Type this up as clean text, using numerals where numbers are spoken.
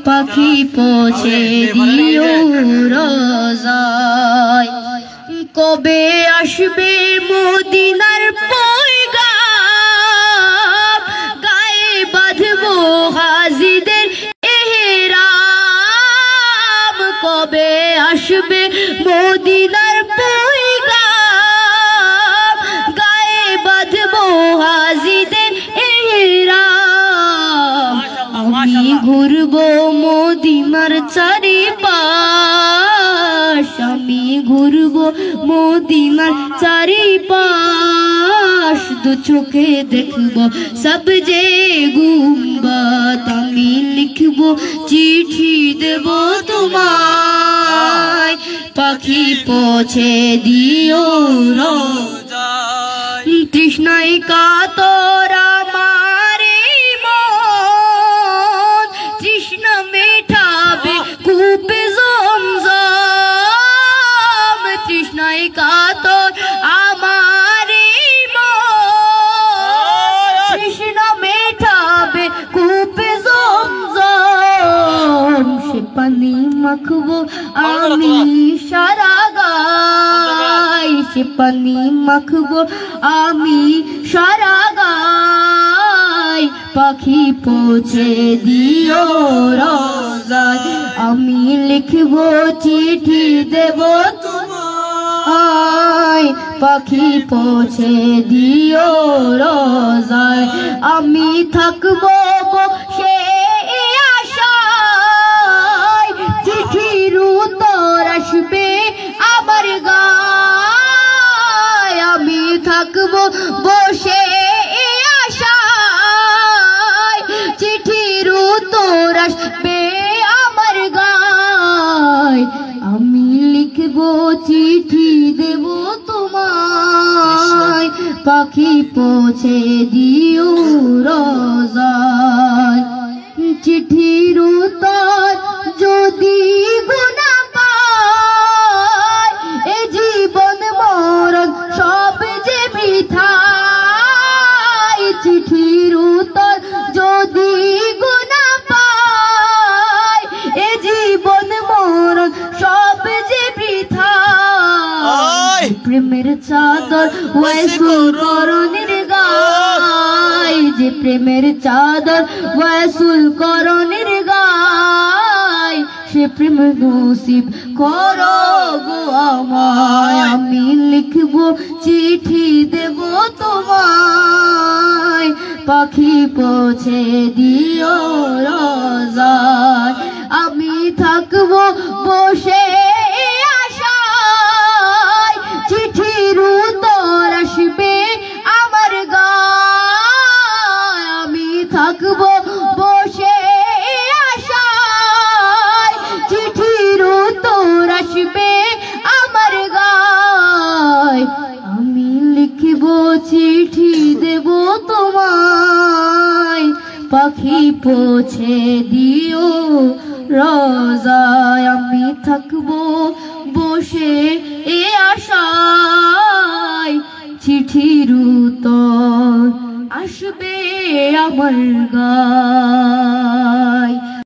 পাখি পৌঁছে দিও রোজায়। কবে আসবে মদিনার পয়গাম, গায়ে বাঁধবো হাজিদের এহরাম। কবে আসবে মদিনার পয়গাম, গায়ে বাঁধবো হাজিদের এহরাম। আমি ঘুরবো মদিনার চারিপাশ, আমি ঘুরবো মদিনার চারিপাশ। দু চোখে দেখবো সব যে গুম্বাদ, আমি লিখবো চিঠি দেব তোমায়, পাখি পৌঁছে দিও রোজায়। তৃষ্ণায় কাতর আমার মন, তৃষ্ণা মেটাবে কূপে জমজম। তৃষ্ণায় কাতর আমার মন, তৃষ্ণা মেটাবে কূপে জমজম। সে পানি মাখবো আমি সারা গায়, সে পানি মাখবো আমি সারা গায়। পাখি পৌঁছে দিও রোজায়, আমি লিখবো চিঠি দেব তোমায়, পাখি পৌঁছে দিও রোজায়। আমি থাকবো বসে আশায়, চিঠির উত্তর আসবে আমার গায়। আমি থাকবো বসে আশায়, চিঠির উত্তর আসবে আমার গায়। আমি লিখবো চিঠি দেব তোমায়, পাখি পৌঁছে দিও রোজায়। চিঠির উত্তর যদি গুনা পায়, এ জীবন মরণ সব যে বৃথায়। চিঠির উত্তর যদি গুনা পায়, এ জীবন মরণ সব যে বৃথায়। প্রেমের চাদর ওয়াসুল করণের গায়, যে প্রেমের চাদর ওয়াসুল করণের গায়। সে প্রেম নসিব করো গো আমায়, আমি লিখবো চিঠি দেব তোমায়, পাখি পৌঁছে দিও রোজায়। আমি থাকবো বসে আশায়, চিঠির উত্তর আসবে আমার গায়। আমি থাকবো বসে আশায়, চিঠির উত্তর আসবে আমার গায়। আমি লিখবো চিঠি দেব তোমায়, পাখি পৌঁছে দিও রোজায়। আমি থাকবো বসে এ আশায়, চিঠির উত্তর আসবে আমার গায়।